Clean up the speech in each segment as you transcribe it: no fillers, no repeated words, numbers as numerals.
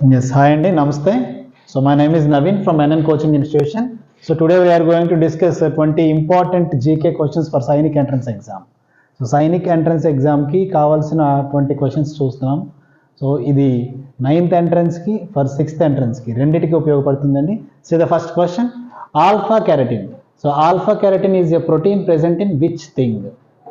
Yes, hi Andy, Namaste. So my name is Naveen from NN Coaching Institution. So today we are going to discuss 20 important GK questions for Sainik entrance exam. So Sainik entrance exam ki కావాల్సిన 20 questions చూస్తున్నాం. So ఇది 9th entrance కి for 6th entrance కి రెండిటికి ఉపయోగపడుతుందండి. So the first question, alpha keratin. So alpha keratin is a protein present in which thing?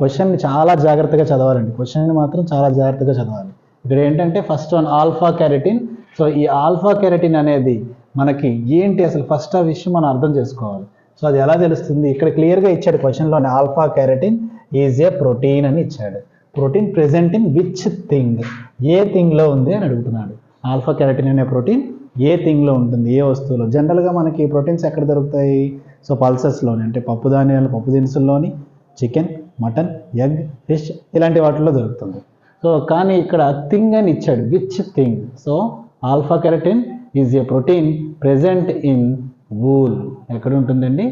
Question చాలా జాగ్రత్తగా చదవాలండి. Question మాత్రం చాలా జాగ్రత్తగా చదవాలి. ఇక్కడ ఏంటంటే first one alpha keratin. So ఈ ఆల్ఫా కెరటిన్ అనేది మనకి ఏంటి అసలు ఫస్ట్ ఆ విషయం మనం అర్థం చేసుకోవాలి. సో అది ఎలా తెలుస్తుంది? ఇక్కడ క్లియర్గా ఇచ్చాడు క్వశ్చన్లోనే alpha keratin is a protein అని ఇచ్చాడు. Protein present in which thing, ఏ థింగ్లో ఉంది అని అడుగుతున్నాడు. ఆల్ఫా కెరటిన్ అనే ప్రోటీన్ ఏ థింగ్లో ఉంటుంది, ఏ వస్తువులో. జనరల్గా మనకి ప్రోటీన్స్ ఎక్కడ దొరుకుతాయి? సో పల్సెస్లోని, అంటే పప్పు ధాన్యాలు, పప్పు దినుసుల్లోని, చికెన్, మటన్, ఎగ్, ఫిష్ ఇలాంటి వాటిల్లో దొరుకుతుంది. సో కానీ ఇక్కడ థింగ్ అని ఇచ్చాడు, which thing. So alpha keratin is a protein present in wool. ఎక్కడ ఉంటుందండి?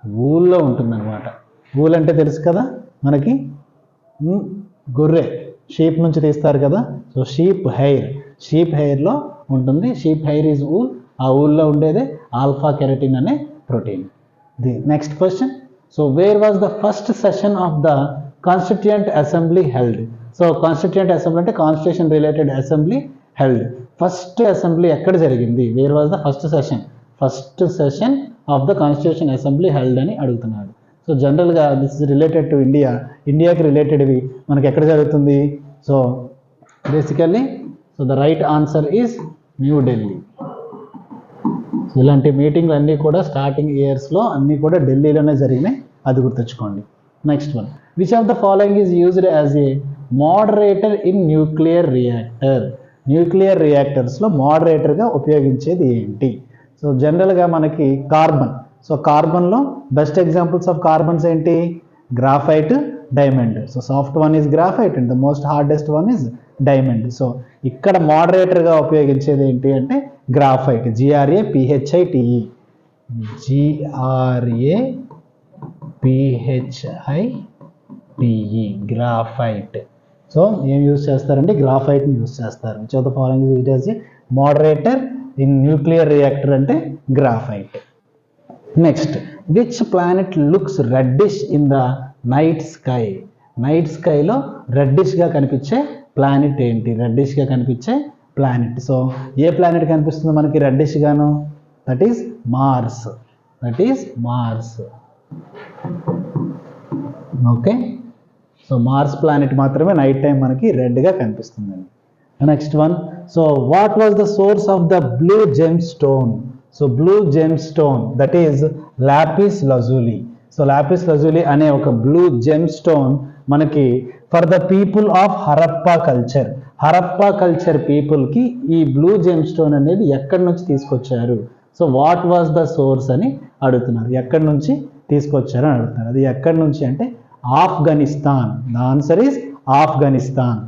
వూల్లో ఉంటుందన్నమాట. వూల్ అంటే తెలుసు కదా మనకి, గొర్రె, షీప్ నుంచి తీస్తారు కదా. సో షీప్ హెయిర్లో ఉంటుంది. Sheep hair is wool. ఆ వూల్లో ఉండేదే ఆల్ఫా కెరటిన్ అనే protein. The next question, so where was the first session of the constituent assembly held? So constituent assembly అంటే constitution related assembly held. First assembly ఎక్కడ జరిగింది? Where was the first session of the constitution assembly held అని అడుగుతున్నాడు. So జనరల్గా this is related to ఇండియాకి రిలేటెడ్వి మనకి ఎక్కడ జరుగుతుంది? So basically so the right answer is New Delhi. So ఇలాంటి మీటింగ్లు అన్నీ కూడా స్టార్టింగ్ ఇయర్స్లో అన్నీ కూడా ఢిల్లీలోనే జరిగినాయి, అది గుర్తుంచుకోండి. Next one, which of the following is used as a moderator in nuclear reactor? Nuclear రియాక్టర్స్లో మోడరేటర్గా ఉపయోగించేది ఏంటి? సో జనరల్గా మనకి కార్బన్. సో కార్బన్లో బెస్ట్ ఎగ్జాంపుల్స్ ఆఫ్ కార్బన్స్ ఏంటి? Graphite, diamond. So soft one is graphite and the most hardest one is diamond. So ఇక్కడ మోడరేటర్గా ఉపయోగించేది ఏంటి అంటే గ్రాఫైట్. GRAPHITE, graphite. సో ఏం యూజ్ చేస్తారంటే గ్రాఫైట్ని యూజ్ చేస్తారు. Which of the following used as a moderator in nuclear reactor అంటే graphite. Next, which planet looks reddish in the night sky? Night స్కైలో రెడ్డిష్గా కనిపించే ప్లానెట్ ఏంటి? రెడ్డిష్గా కనిపించే ప్లానెట్. సో ఏ ప్లానెట్ కనిపిస్తుంది మనకి రెడ్డిష్గాను? That is Mars. Okay, so Mars planet మాత్రమే నైట్ టైం మనకి రెడ్గా కనిపిస్తుందండి. Next one, so what was the source of the blue gem stone? So blue gem stone that is lapis lazuli. So lapis lazuli అనే ఒక blue gem stone మనకి for the people of Harappa culture పీపుల్కి ఈ blue gem stone అనేది ఎక్కడి నుంచి తీసుకొచ్చారు? So what was the source అని అడుగుతున్నారు. ఎక్కడి నుంచి తీసుకొచ్చారు అని అడుగుతున్నారు. అది ఎక్కడి నుంచి అంటే Afghanistan. The answer is Afghanistan.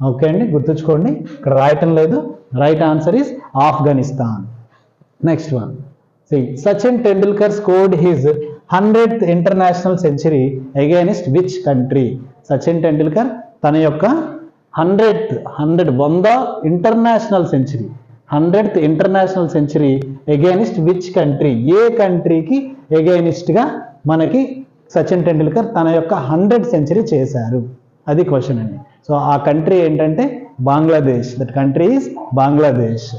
Okay అండి, గుర్తుంచుకోండి, ఇక్కడ రాయటం లేదు. Right answer is Afghanistan. Next one, Sachin Tendulkar scored his 100th international century against which country? Sachin Tendulkar తన యొక్క 100th international century against which country? ఏ కంట్రీకి అగైనిస్ట్గా మనకి సచిన్ టెండూల్కర్ తన యొక్క 100th సెంచరీ చేశారు? అది క్వశ్చన్ అండి. సో ఆ కంట్రీ ఏంటంటే Bangladesh. That country is Bangladesh.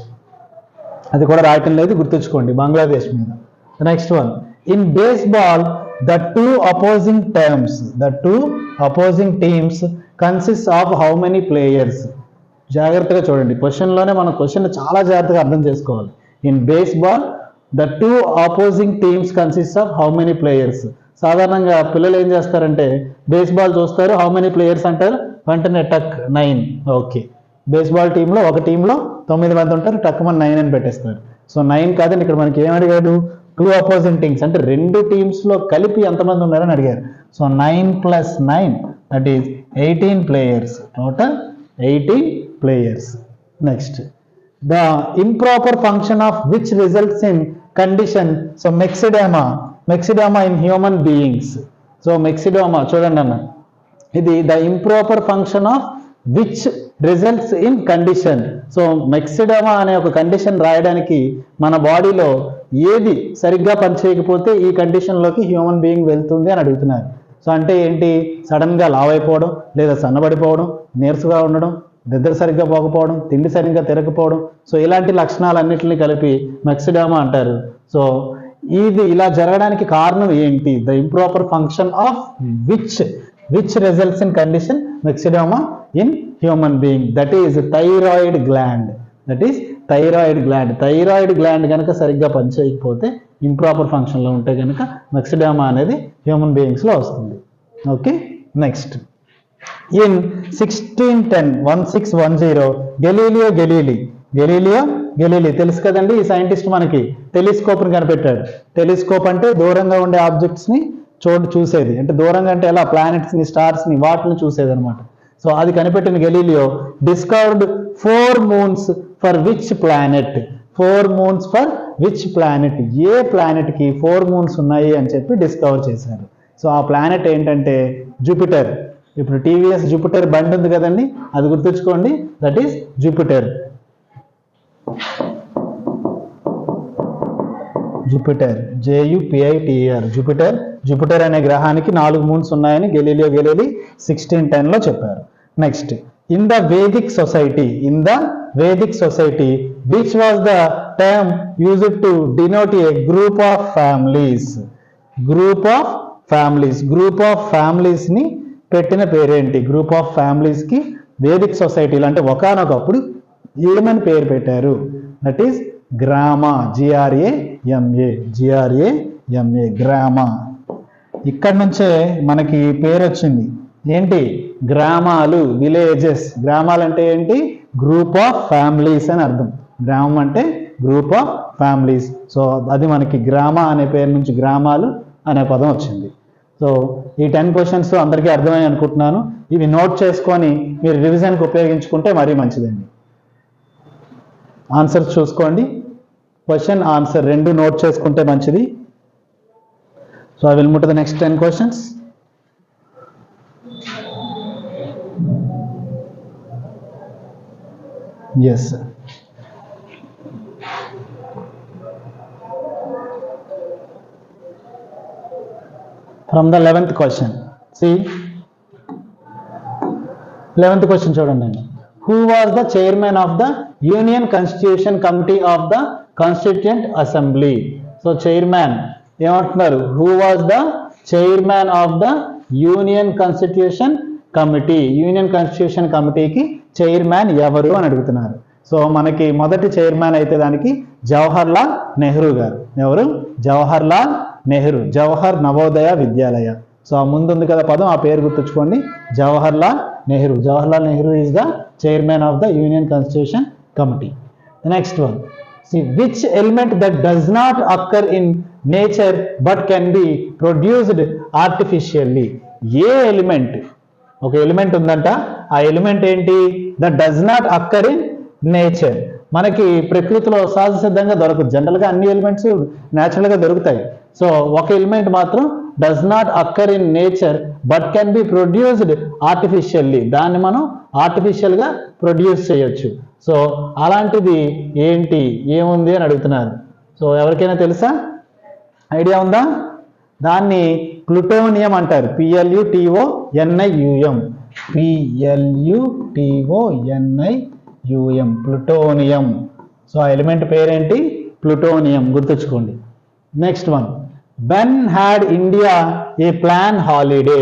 అది కూడా రాయటం లేదు, గుర్తుంచుకోండి బంగ్లాదేశ్ మీద. Next one, in baseball the two opposing teams consist of how many players? జాగ్రత్తగా చూడండి, క్వశ్చన్లోనే మనం క్వశ్చన్ చాలా జాగ్రత్తగా అర్థం చేసుకోవాలి. In baseball the two opposing teams consist of how many players? సాధారణంగా పిల్లలు ఏం చేస్తారంటే బేస్బాల్ చూస్తారు, హౌ మెనీ ప్లేయర్స్ అంటారు, వెంటనే టక్ 9. ఓకే, బేస్బాల్ టీంలో ఒక టీంలో 9 మంది ఉంటారు, టక్ మన 9 అని పెట్టేస్తారు. సో 9 కాదండి, ఇక్కడ మనకి ఏం అడిగాడు? 2 అపోజింగ్ టీమ్స్ అంటే 2 టీమ్స్లో కలిపి ఎంతమంది ఉన్నారని అడిగారు. So 9 + 9 that is 18 players. Total 18 players. Next, the improper function of which results in condition? So myxoedema in human beings. So myxoedema చూడండి అన్న, ఇది the improper function of which results in condition. So myxoedema అనే ఒక condition రాయడానికి మన బాడీలో ఏది సరిగ్గా పనిచేయకపోతే ఈ కండిషన్లోకి హ్యూమన్ బీయింగ్ వెళ్తుంది అని అడుగుతున్నారు. సో అంటే ఏంటి, సడన్గా లావ్ అయిపోవడం, లేదా సన్నబడిపోవడం, నీరసగా ఉండడం, నిద్ర సరిగ్గా పోకపోవడం, తిండి సరిగ్గా తిరగకపోవడం. సో ఇలాంటి లక్షణాలన్నింటినీ కలిపి మెక్సిడోమా అంటారు. సో ఇది ఇలా జరగడానికి కారణం ఏంటి, the improper function of which results in condition myxoedema in human being, that is thyroid gland. Thyroid gland కనుక సరిగ్గా పనిచేయకపోతే, ఇంప్రాపర్ ఫంక్షన్లో ఉంటే కనుక మెక్సిడోమా అనేది హ్యూమన్ బీయింగ్స్లో వస్తుంది. Okay, next. ఇన్ 1610 గెలీలియో తెలుసు కదండి, ఈ సైంటిస్ట్ మనకి టెలిస్కోప్ని కనిపెట్టాడు. టెలిస్కోప్ అంటే దూరంగా ఉండే ఆబ్జెక్ట్స్ని చూసేది, అంటే దూరంగా అంటే ఎలా, ప్లానెట్స్ని, స్టార్స్ని, వాటిని చూసేది అనమాట. సో అది కనిపెట్టిన Galileo discovered 4 moons for which planet. 4 moons for which planet, ఏ ప్లానెట్కి 4 moons ఉన్నాయి అని చెప్పి డిస్కవర్ చేశారు. సో ఆ ప్లానెట్ ఏంటంటే జూపిటర్. ఇప్పుడు టీవీఎస్ జూపిటర్ బండి ఉంది కదండి, అది గుర్తుంచుకోండి, that is Jupiter. JUPITER Jupiter అనే గ్రహానికి 4 moons ఉన్నాయని గెలీలియో 1610లో చెప్పారు. Next, in the Vedic society which was the term used to denote a group of families ని పెట్టిన పేరేంటి? గ్రూప్ ఆఫ్ ఫ్యామిలీస్ కి వేదిక్ సొసైటీలు అంటే ఒకానొకప్పుడు ఏమని పేరు పెట్టారు? That is grama. GRAMA grama. ఇక్కడ నుంచే మనకి పేరు వచ్చింది ఏంటి, గ్రామాలు, విలేజెస్. గ్రామాలు అంటే ఏంటి, గ్రూప్ ఆఫ్ ఫ్యామిలీస్ అని అర్థం. గ్రామం అంటే గ్రూప్ ఆఫ్ ఫ్యామిలీస్. సో అది మనకి గ్రామా అనే పేరు నుంచి గ్రామాలు అనే పదం వచ్చింది. సో ఈ 10 questions అందరికీ అర్థమని అనుకుంటున్నాను. ఇవి నోట్ చేసుకొని మీరు రివిజన్కి ఉపయోగించుకుంటే మరీ మంచిదండి. ఆన్సర్ చూసుకోండి, క్వశ్చన్ ఆన్సర్ రెండు నోట్ చేసుకుంటే మంచిది. So I will move to the next 10 questions. Yes. From the 11th question. See, 11th question చూడండి. Who was the chairman of the Union Constitution Committee of the Constituent Assembly? So chairman ఏమంటున్నారు? Who was the chairman of the Union Constitution Committee? Union Constitution Committeeకి chairman ఎవరు అని అడుగుతున్నారు. So మనకి మొదటి chairman అయితే దానికి జవహర్ లాల్ నెహ్రూ గారు. ఎవరు? జవహర్ లాల్ నెహ్రూ. జవహర్ నవోదయ విద్యాలయ. సో ఆ ముందు ఉంది కదా పదం, ఆ పేరు గుర్తుంచుకోండి, Jawahar Lal Nehru. Jawahar Lal Nehru is the chairman of the union constitution committee. Next one, which element that does not అక్కర్ in nature but can be produced artificially? A element, ఒక ఎలిమెంట్ ఉందంట, ఆ ఎలిమెంట్ ఏంటి? That does not అక్కర్ in nature. మనకి ప్రకృతిలో సహజ సిద్ధంగా దొరకదు. జనరల్గా అన్ని ఎలిమెంట్స్ న్యాచురల్గా దొరుకుతాయి. సో ఒక ఎలిమెంట్ మాత్రం does not అక్కర్ in nature but can be produced artificially. దాన్ని మనం ఆర్టిఫిషియల్గా ప్రొడ్యూస్ చేయొచ్చు. సో అలాంటిది ఏంటి, ఏముంది అని అడుగుతున్నారు. సో ఎవరికైనా తెలుసా? ఐడియా ఉందా? దాన్ని ప్లూటోనియం అంటారు. PLUTONIUM. ప్లూటోనియం. సో ఆ ఎలిమెంట్ పేరేంటి? ప్లూటోనియం. గుర్తుంచుకోండి. Next one, when had India A plan holiday?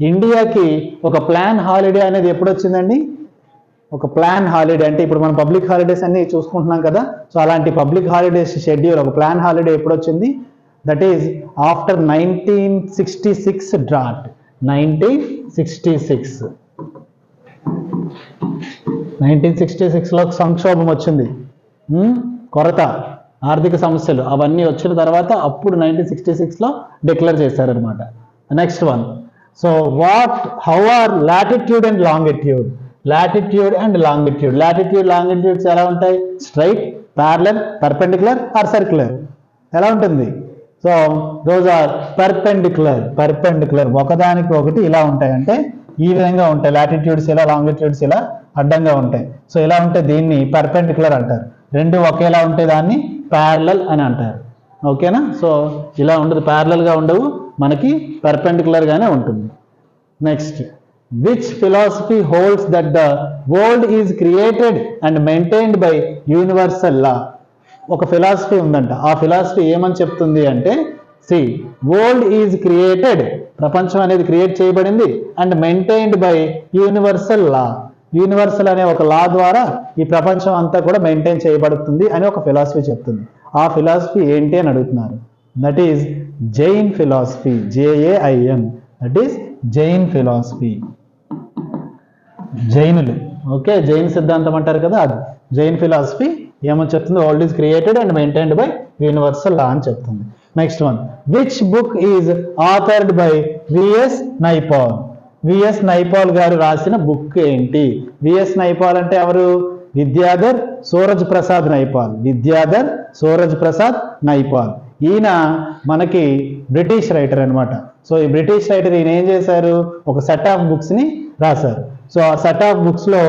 ఇండియాకి ఒక ప్లాన్ హాలిడే అనేది ఎప్పుడు వచ్చిందండి? ఒక ప్లాన్ హాలిడే అంటే ఇప్పుడు మనం పబ్లిక్ హాలిడేస్ అన్ని చూసుకుంటున్నాం కదా. సో అలాంటి పబ్లిక్ హాలిడేస్ షెడ్యూల్, ఒక ప్లాన్ హాలిడే ఎప్పుడు వచ్చింది? That is after 1966 drought. 1966లో సంక్షోభం వచ్చింది, కొరత, ఆర్థిక సమస్యలు అవన్నీ వచ్చిన తర్వాత అప్పుడు 1966లో డిక్లేర్ చేశారనమాట. Next one, so how are latitude and longitude? Latitude and longitude. Longitudes ఎలా ఉంటాయి? Straight, parallel, perpendicular or circular? ఎలా ఉంటుంది? So those are perpendicular. ఒకదానికి ఒకటి ఇలా ఉంటాయి. అంటే ఈ విధంగా ఉంటాయి. లాటిట్యూడ్స్ ఇలా, లాంగిట్యూడ్స్ ఇలా అడ్డంగా ఉంటాయి. సో ఇలా ఉంటే దీన్ని పర్పెండిక్యులర్ అంటారు. రెండు ఒకేలా ఉంటే దాన్ని ప్యారలల్ అని అంటారు. ఓకేనా? సో ఇలా ఉండదు, ప్యారలల్గా ఉండవు, మనకి పర్పెండిక్యులర్గానే ఉంటుంది. Next, which philosophy holds that the world is created and maintained by universal లా? ఒక ఫిలాసఫీ ఉందంట. ఆ ఫిలాసఫీ ఏమని చెప్తుంది అంటే, సి వరల్డ్ ఈజ్ క్రియేటెడ్, ప్రపంచం అనేది క్రియేట్ చేయబడింది, and maintained by universal law, universal అనే ఒక లా ద్వారా ఈ ప్రపంచం అంతా కూడా మెయింటైన్ చేయబడుతుంది అని ఒక ఫిలాసఫీ చెప్తుంది. ఆ ఫిలాసఫీ ఏంటి అని అడుగుతున్నారు. That is Jain philosophy, JAIN, that is Jain philosophy. జైనులు, ఓకే, జైన్ సిద్ధాంతం అంటారు కదా, అది జైన్ ఫిలాసఫీ ఏమని చెప్తుంది? World is created and maintained by universal law అని చెప్తుంది. Next one, which book is authored by VS Naipaul? VS Naipaul గారు రాసిన బుక్ ఏంటి? VS నైపాల్ అంటే ఎవరు? విద్యాధర్ సూరజ్ ప్రసాద్ నైపాల్. విద్యాధర్ సూరజ్ ప్రసాద్ నైపాల్. ఈయన మనకి బ్రిటిష్ రైటర్ అనమాట. సో ఈ బ్రిటిష్ రైటర్ ఈయన ఏం చేశారు? ఒక సెట్ ఆఫ్ బుక్స్ని రాశారు. సో ఆ సెట్ ఆఫ్ బుక్స్లో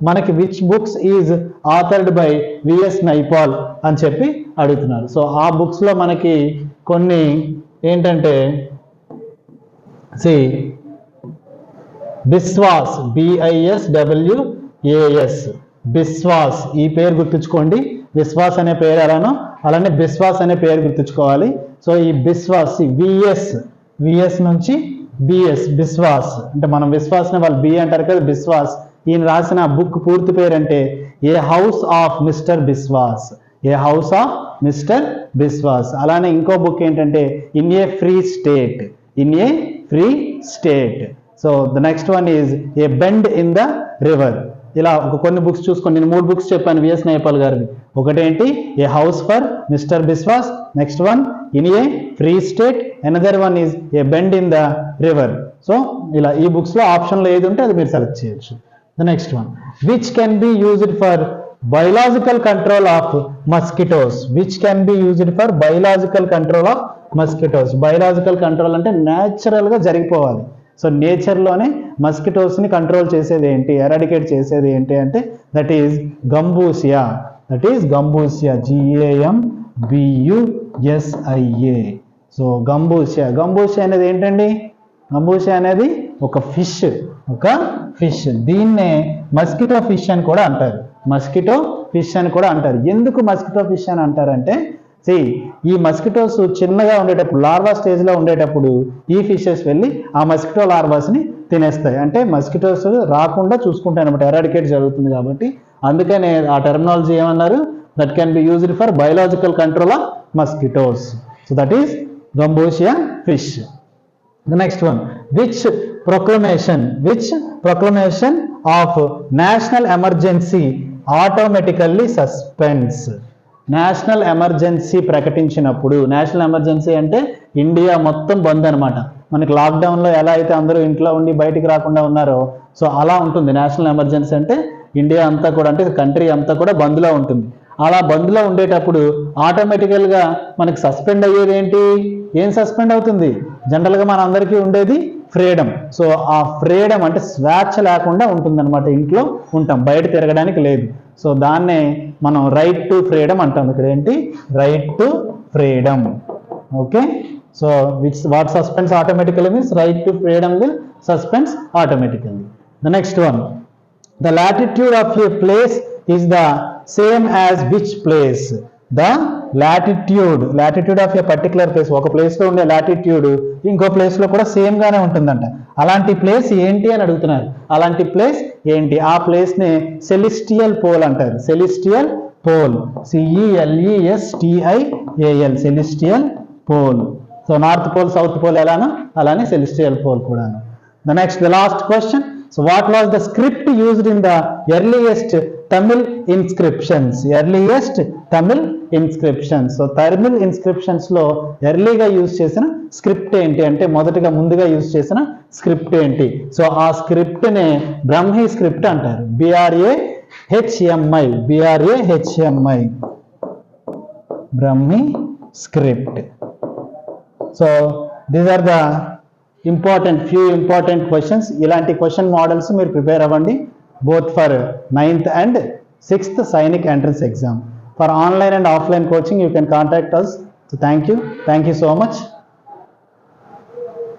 మనకి which books is authored by VS Naipaul అని చెప్పి అడుగుతున్నారు. సో ఆ బుక్స్లో మనకి కొన్ని ఏంటంటే, బిస్వాస్, BISWAS, బిస్వాస్, ఈ పేరు గుర్తుంచుకోండి. విశ్వాస్ అనే పేరు ఎలానో అలానే బిస్వాస్ అనే పేరు గుర్తుంచుకోవాలి. సో ఈ బిస్వాస్, VS నుంచి BS, బిస్వాస్ అంటే మనం విశ్వాస్ని వాళ్ళు B అంటారు కదా, బిస్వాస్. ఈయన రాసిన బుక్ పూర్తి పేరు అంటే a house of mister Biswas, a house of mister Biswas. అలానే ఇంకో బుక్ ఏంటంటే in a free state, in a free state. So the next one is a bend in the river. ఇలా ఒక కొన్ని బుక్స్ చూసుకోండి. నేను 3 బుక్స్ చెప్పాను VS నైపాల్ గారివి. ఒకటేంటి a house for mister Biswas, next one in a free state, another one is a bend in the river. So ఇలా ఈ బుక్స్లో ఆప్షన్లో ఏది ఉంటే అది మీరు సెలెక్ట్ చేయొచ్చు. The next one, which can be used for biological control of mosquitoes? Which can be used for biological control of mosquitoes? Biological control అంటే న్యాచురల్గా జరిగిపోవాలి. సో నేచర్లోనే మస్కిటోస్ని కంట్రోల్ చేసేది ఏంటి, ఎరాడికేట్ చేసేది ఏంటి అంటే that is gambusia. That is gambusia, GAMBUSIA. So gambusia, gambusia అనేది ఏంటండి? Gambusia అనేది ఒక ఫిష్, ఒక ఫిష్. దీన్నే మస్కిటో ఫిష్ అని కూడా అంటారు. మస్కిటో ఫిష్ అని కూడా అంటారు. ఎందుకు మస్కిటో ఫిష్ అని అంటారంటే, ఈ మస్కిటోస్ చిన్నగా ఉండేటప్పుడు, లార్వా స్టేజ్లో ఉండేటప్పుడు ఈ ఫిషెస్ వెళ్ళి ఆ మస్కిటో లార్వాస్ని తినేస్తాయి. అంటే మస్కిటోస్ రాకుండా చూసుకుంటాయి అనమాట, ఎరాడికేట్ జరుగుతుంది కాబట్టి. అందుకనే ఆ టెర్మినాలజీ ఏమన్నారు? That can be used for biological control of mosquitoes. So that is gambusia fish. The next one, which proclamation of national emergency automatically suspends? National emergency ప్రకటించినప్పుడు, నేషనల్ ఎమర్జెన్సీ అంటే India మొత్తం బంద్ అనమాట. మనకి లాక్డౌన్లో ఎలా అయితే అందరూ ఇంట్లో ఉండి బయటికి రాకుండా ఉన్నారో, సో అలా ఉంటుంది. నేషనల్ ఎమర్జెన్సీ అంటే ఇండియా అంతా కూడా, అంటే కంట్రీ అంతా కూడా బంద్లో ఉంటుంది. అలా బంద్లో ఉండేటప్పుడు ఆటోమేటికల్గా మనకి సస్పెండ్ అయ్యేది ఏంటి? ఏం సస్పెండ్ అవుతుంది? జనరల్గా మన అందరికీ ఉండేది ఫ్రీడమ్. సో ఆ ఫ్రీడమ్ అంటే స్వేచ్ఛ లేకుండా ఉంటుందన్నమాట. ఇంట్లో ఉంటాం, బయట తిరగడానికి లేదు. సో దాన్నే మనం రైట్ టు ఫ్రీడమ్ అంటాం. ఇక్కడ ఏంటి? Right to freedom. Okay, so what suspends automatically means right to freedom will suspends automatically. The next one, the latitude of A place is the same as which place? The latitude of A particular place, ఒక ప్లేస్లో ఉండే latitude ఇంకో ప్లేస్లో కూడా same గానే ఉంటుందంట. అలాంటి place ఏంటి అని అడుగుతున్నారు. అలాంటి ప్లేస్ ఏంటి? ఆ ప్లేస్ని సెలిస్టియల్ పోల్ అంటారు. Celestial pole, CELESTIAL, celestial pole. So north pole, south pole ఎలానో అలానే సెలిస్టియల్ పోల్ కూడాను. The last question, so what was the script used in the earliest Tamil inscriptions? Earliest Tamil inscriptions. So Tamil inscriptions లో ఎర్లీగా use చేసిన script ఏంటి అంటే, ముందుగా use చేసిన స్క్రిప్ట్ ఏంటి? సో ఆ స్క్రిప్ట్ నే బ్రహ్మి స్క్రిప్ట్ అంటారు. BRAHMI, Brahmi script. So these are the few important questions, ఇలాంటి క్వశ్చన్ మోడల్స్ మీరు ప్రిపేర్ అవ్వండి both for 9th and 6th Sainik entrance exam. For online and offline coaching, you can contact us. So thank you so much.